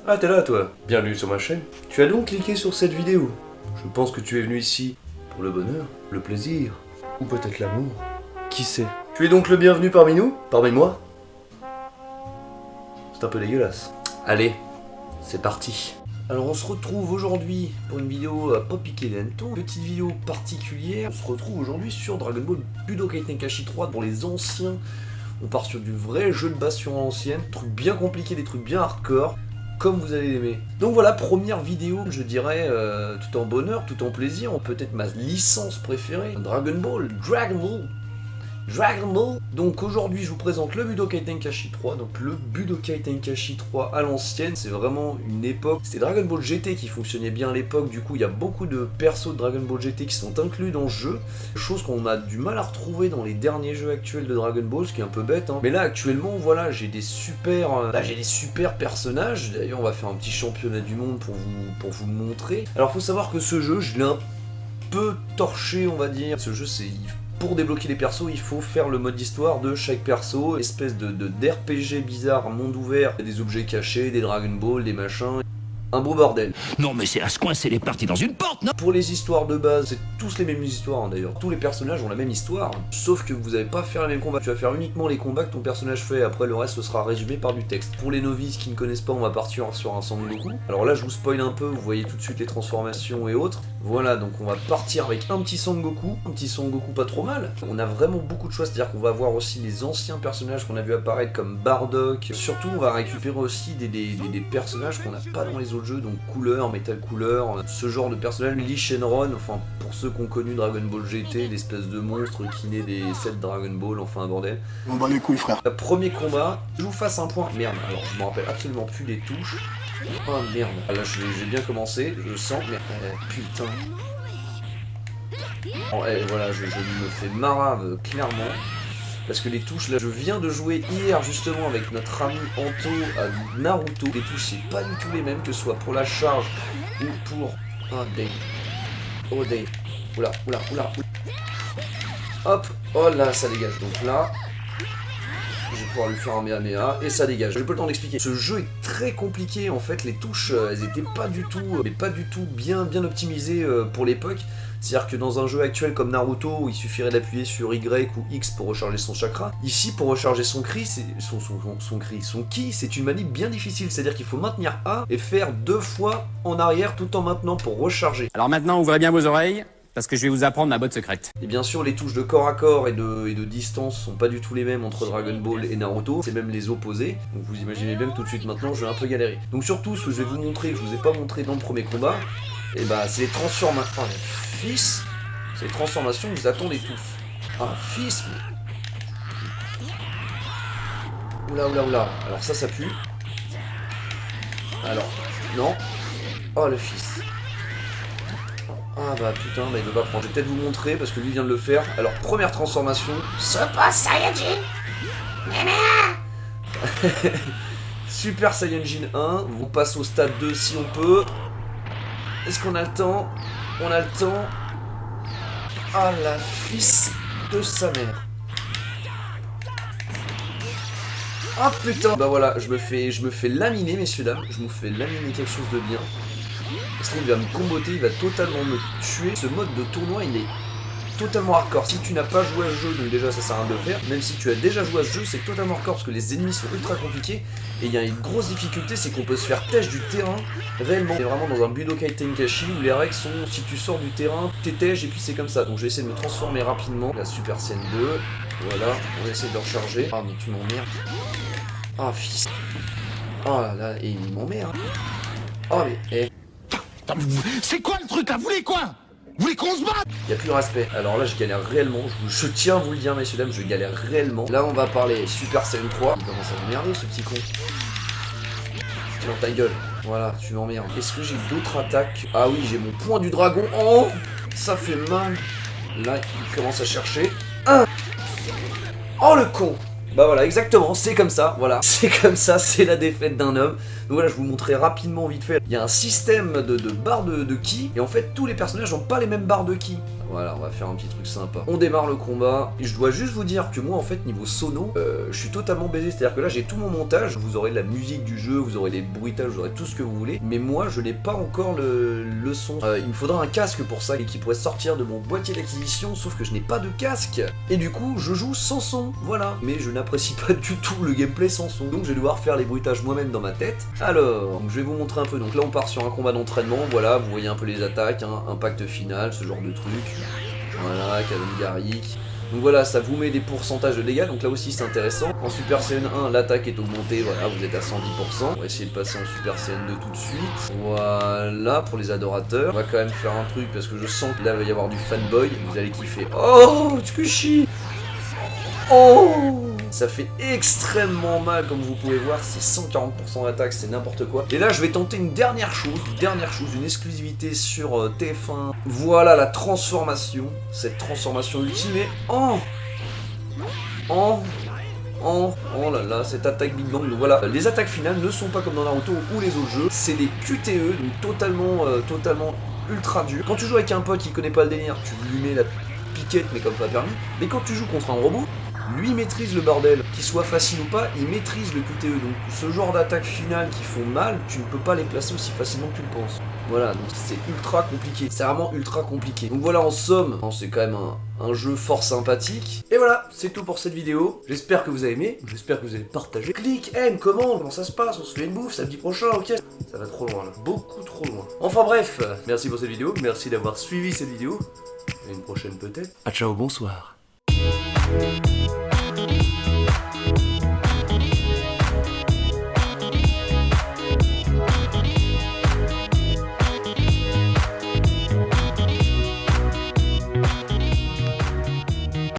Ah, t'es là toi. Bienvenue sur ma chaîne. Tu as donc cliqué sur cette vidéo. Je pense que tu es venu ici pour le bonheur, le plaisir, ou peut-être l'amour. Qui sait? Tu es donc le bienvenu parmi nous, parmi moi. C'est un peu dégueulasse. Allez, c'est parti. Alors on se retrouve aujourd'hui pour une vidéo pas piquée des hannetons, petite vidéo particulière. On se retrouve aujourd'hui sur Dragon Ball Budokai Tenkaichi 3 pour les anciens. On part sur du vrai jeu de base sur l'ancienne, des trucs bien compliqués, des trucs bien hardcore, comme vous allez l'aimer. Donc voilà, première vidéo, je dirais, tout en bonheur, tout en plaisir, peut-être ma licence préférée, Dragon Ball. Donc aujourd'hui je vous présente le Budokai Tenkaichi 3, donc le Budokai Tenkaichi 3 à l'ancienne, c'est vraiment une époque, c'était Dragon Ball GT qui fonctionnait bien à l'époque, du coup il y a beaucoup de persos de Dragon Ball GT qui sont inclus dans le jeu, chose qu'on a du mal à retrouver dans les derniers jeux actuels de Dragon Ball, ce qui est un peu bête, hein. Mais là actuellement voilà, j'ai des super personnages, d'ailleurs on va faire un petit championnat du monde pour vous le montrer. Alors faut savoir que ce jeu, je l'ai un peu torché on va dire, ce jeu c'est... Pour débloquer les persos, il faut faire le mode histoire de chaque perso, espèce d'RPG bizarre, monde ouvert, des objets cachés, des Dragon Ball, des machins, un beau bordel. Non mais c'est à se coincer les parties dans une porte, non? Pour les histoires de base, c'est tous les mêmes histoires hein, d'ailleurs, tous les personnages ont la même histoire, sauf que vous n'allez pas faire les mêmes combats, tu vas faire uniquement les combats que ton personnage fait, après le reste ce sera résumé par du texte. Pour les novices qui ne connaissent pas, on va partir sur un Sangoku. Alors là je vous spoil un peu, vous voyez tout de suite les transformations et autres. Voilà, donc on va partir avec un petit Sangoku pas trop mal. On a vraiment beaucoup de choix, c'est-à-dire qu'on va voir aussi les anciens personnages qu'on a vu apparaître comme Bardock. Surtout on va récupérer aussi des personnages qu'on n'a pas dans les autres jeux, donc Couleur, Metal Couleur, ce genre de personnage, Lee Shenron, enfin pour ceux qui ont connu Dragon Ball GT, l'espèce de monstre qui naît des 7 Dragon Ball, enfin un bordel. On bat les couilles frère. Le premier combat, je vous fasse un point. Merde, alors je me rappelle absolument plus les touches. Oh merde, ah, là j'ai bien commencé, je sens, mais putain. Bon, voilà, je me fais marave clairement. Parce que les touches, là, je viens de jouer hier justement avec notre ami Anto à Naruto. Les touches, c'est pas du tout les mêmes, que ce soit pour la charge ou pour... Oh, dang. Oh, dang. Oula. Hop, oh là, ça dégage. Donc là... Je vais pouvoir lui faire un Méhamea et ça dégage. J'ai pas le temps d'expliquer. Ce jeu est très compliqué en fait. Les touches, elles étaient pas du tout bien optimisées pour l'époque. C'est-à-dire que dans un jeu actuel comme Naruto, où il suffirait d'appuyer sur Y ou X pour recharger son chakra, ici pour recharger son ki, c'est une manip bien difficile. C'est-à-dire qu'il faut maintenir A et faire 2 fois en arrière tout en maintenant pour recharger. Alors maintenant, ouvrez bien vos oreilles, parce que je vais vous apprendre ma botte secrète. Et bien sûr, les touches de corps à corps et de distance sont pas du tout les mêmes entre Dragon Ball et Naruto, c'est même les opposés. Donc vous imaginez bien que tout de suite maintenant, je vais un peu galérer. Donc surtout, ce que je vais vous montrer, que je vous ai pas montré dans le premier combat, et bah c'est les transformations. Oh, fils, c'est les transformations que vous attendez tous. Ah, fils. Oula. Alors ça pue. Alors, non. Oh, le fils. Ah bah putain, bah il veut pas prendre. Je vais peut-être vous montrer parce que lui vient de le faire. Alors première transformation. Super Saiyajin. Super Saiyajin 1. On passe au stade 2 si on peut. Est-ce qu'on a le temps? On a le temps. Ah la fils de sa mère. Ah putain. Bah voilà, je me fais laminer messieurs dames. Je me fais laminer quelque chose de bien. Parce qu'il va me comboter, il va totalement me tuer. Ce mode de tournoi, il est totalement hardcore. Si tu n'as pas joué à ce jeu, donc déjà ça sert à rien de le faire. Même si tu as déjà joué à ce jeu, c'est totalement hardcore parce que les ennemis sont ultra compliqués. Et il y a une grosse difficulté, c'est qu'on peut se faire têche du terrain réellement. C'est vraiment dans un Budokai Tenkaichi où les règles sont si tu sors du terrain, t'es têche et puis c'est comme ça. Donc je vais essayer de me transformer rapidement. La Super Saiyan 2, voilà, on va essayer de le recharger. Ah mais tu m'emmerdes. Ah fils. Oh là là, et il m'emmerde. Oh mais, C'est quoi le truc là? Vous voulez quoi? Vous voulez qu'on se batte? Y'a plus de respect. Alors là je galère réellement, je tiens à vous le dire messieurs dames, je galère réellement. Là on va parler Super Saiyan 3. Il commence à m'emmerder ce petit con. Dans ta gueule. Voilà, tu m'emmerdes. Est-ce que j'ai d'autres attaques? Ah oui, j'ai mon point du dragon. Oh, ça fait mal. Là il commence à chercher. Oh le con. Bah voilà, exactement, c'est comme ça, voilà. C'est comme ça, c'est la défaite d'un homme. Donc voilà, je vous montrerai rapidement, vite fait. Il y a un système de barres de ki, et en fait, tous les personnages n'ont pas les mêmes barres de ki. Voilà, on va faire un petit truc sympa. On démarre le combat, et je dois juste vous dire que moi en fait niveau sono, je suis totalement baisé, c'est-à-dire que là j'ai tout mon montage, vous aurez la musique du jeu, vous aurez les bruitages, vous aurez tout ce que vous voulez, mais moi je n'ai pas encore le son. Il me faudra un casque pour ça, et qui pourrait sortir de mon boîtier d'acquisition, sauf que je n'ai pas de casque, et du coup je joue sans son, voilà. Mais je n'apprécie pas du tout le gameplay sans son, donc je vais devoir faire les bruitages moi-même dans ma tête. Alors, donc je vais vous montrer un peu, donc là on part sur un combat d'entraînement, voilà, vous voyez un peu les attaques, hein, impact final, ce genre de truc. Voilà, canon Garrick. Donc voilà, ça vous met des pourcentages de dégâts, donc là aussi c'est intéressant. En Super Saiyan 1, l'attaque est augmentée, voilà, vous êtes à 110%. On va essayer de passer en Super Saiyan 2 tout de suite. Voilà, pour les adorateurs. On va quand même faire un truc, parce que je sens que là il va y avoir du fanboy, vous allez kiffer. Oh, Tsukushi. Oh, ça fait extrêmement mal, comme vous pouvez voir, c'est 140% d'attaque, c'est n'importe quoi. Et là, je vais tenter une dernière chose, une exclusivité sur TF1. Voilà la transformation, cette transformation ultime et oh là là, cette attaque Big Bang. Donc voilà, les attaques finales ne sont pas comme dans Naruto ou les autres jeux, c'est des QTE, donc totalement ultra dur. Quand tu joues avec un pote qui connaît pas le délire, tu lui mets la piquette, mais comme pas permis. Mais quand tu joues contre un robot, lui maîtrise le bordel, qu'il soit facile ou pas, il maîtrise le QTE, donc ce genre d'attaques finales qui font mal, tu ne peux pas les placer aussi facilement que tu le penses. Voilà, donc c'est ultra compliqué, c'est vraiment ultra compliqué. Donc voilà, en somme, c'est quand même un jeu fort sympathique. Et voilà, c'est tout pour cette vidéo, j'espère que vous avez aimé, j'espère que vous avez partagé. Clique, aime, commande, comment ça se passe, on se fait une bouffe, samedi prochain, ok? Ça va trop loin là, beaucoup trop loin. Enfin bref, merci pour cette vidéo, merci d'avoir suivi cette vidéo, et une prochaine peut-être. Ah ciao, bonsoir.